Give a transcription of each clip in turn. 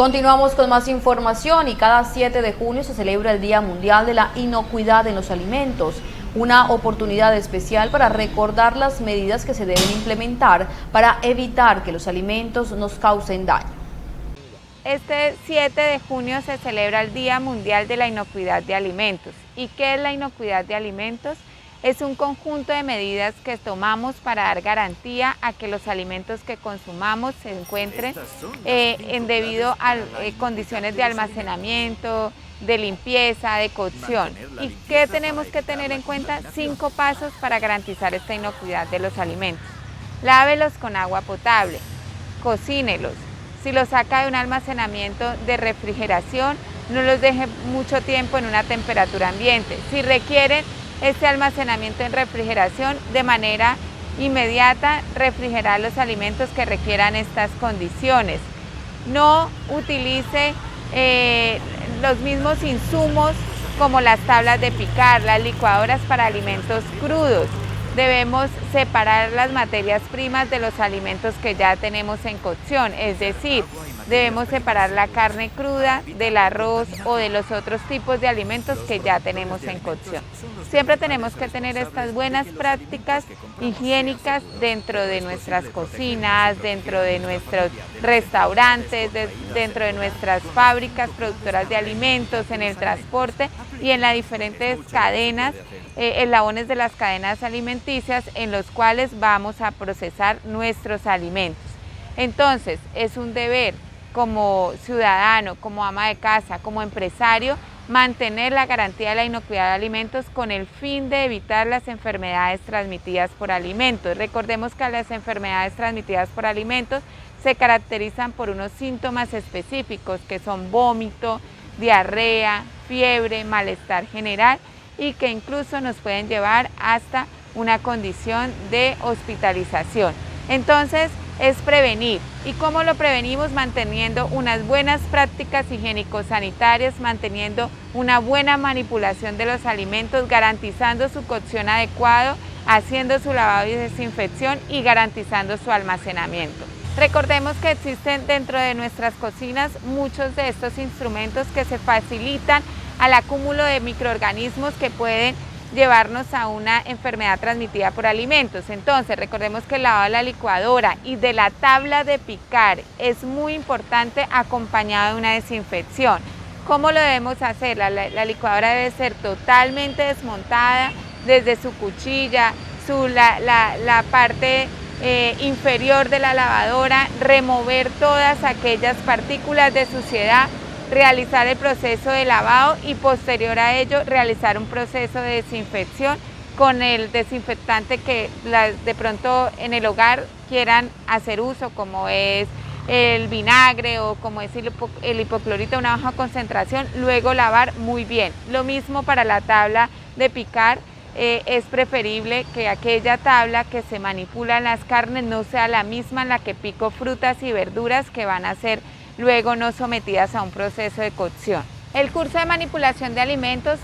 Continuamos con más información y cada 7 de junio se celebra el Día Mundial de la Inocuidad en los Alimentos, una oportunidad especial para recordar las medidas que se deben implementar para evitar que los alimentos nos causen daño. Este 7 de junio se celebra el Día Mundial de la Inocuidad de Alimentos. ¿Y qué es la inocuidad de alimentos? Es un conjunto de medidas que tomamos para dar garantía a que los alimentos que consumamos se encuentren debido a condiciones de almacenamiento, de limpieza, de cocción. ¿Y qué tenemos que tener en cuenta? 5 pasos para garantizar esta inocuidad de los alimentos. Lávelos con agua potable, cocínelos. Si los saca de un almacenamiento de refrigeración, no los deje mucho tiempo en una temperatura ambiente. Si requieren este almacenamiento en refrigeración, de manera inmediata refrigerar los alimentos que requieran estas condiciones. No utilice los mismos insumos como las tablas de picar, las licuadoras para alimentos crudos. Debemos separar las materias primas de los alimentos que ya tenemos en cocción, es decir, debemos separar la carne cruda del arroz o de los otros tipos de alimentos que ya tenemos en cocción. Siempre tenemos que tener estas buenas prácticas higiénicas dentro de nuestras cocinas, dentro de nuestros restaurantes, dentro de nuestras fábricas productoras de alimentos, en el transporte y en las diferentes cadenas, eslabones de las cadenas alimenticias en los cuales vamos a procesar nuestros alimentos. Entonces, es un deber como ciudadano, como ama de casa, como empresario, mantener la garantía de la inocuidad de alimentos con el fin de evitar las enfermedades transmitidas por alimentos. Recordemos que las enfermedades transmitidas por alimentos se caracterizan por unos síntomas específicos que son vómito, diarrea, fiebre, malestar general y que incluso nos pueden llevar hasta una condición de hospitalización. Entonces, es prevenir. ¿Y cómo lo prevenimos? Manteniendo unas buenas prácticas higiénico-sanitarias, manteniendo una buena manipulación de los alimentos, garantizando su cocción adecuada, haciendo su lavado y desinfección y garantizando su almacenamiento. Recordemos que existen dentro de nuestras cocinas muchos de estos instrumentos que se facilitan al acúmulo de microorganismos que pueden llevarnos a una enfermedad transmitida por alimentos. Entonces, recordemos que el lavado de la licuadora y de la tabla de picar es muy importante acompañado de una desinfección. ¿Cómo lo debemos hacer? La licuadora debe ser totalmente desmontada desde su cuchilla, la parte inferior de la lavadora, remover todas aquellas partículas de suciedad, realizar el proceso de lavado y posterior a ello realizar un proceso de desinfección con el desinfectante que de pronto en el hogar quieran hacer uso, como es el vinagre o como es el hipoclorito, una baja concentración, luego lavar muy bien. Lo mismo para la tabla de picar, es preferible que aquella tabla que se manipula en las carnes no sea la misma en la que pico frutas y verduras que van a ser luego no sometidas a un proceso de cocción. El curso de manipulación de alimentos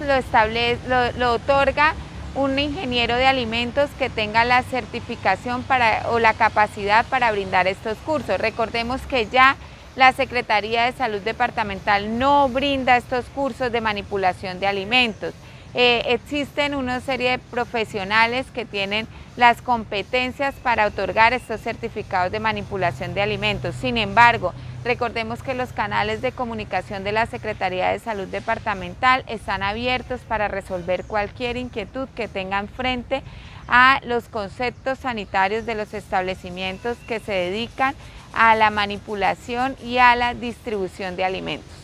lo otorga un ingeniero de alimentos que tenga la certificación o la capacidad para brindar estos cursos. Recordemos que ya la Secretaría de Salud Departamental no brinda estos cursos de manipulación de alimentos. Existen una serie de profesionales que tienen las competencias para otorgar estos certificados de manipulación de alimentos. Sin embargo, recordemos que los canales de comunicación de la Secretaría de Salud Departamental están abiertos para resolver cualquier inquietud que tengan frente a los conceptos sanitarios de los establecimientos que se dedican a la manipulación y a la distribución de alimentos.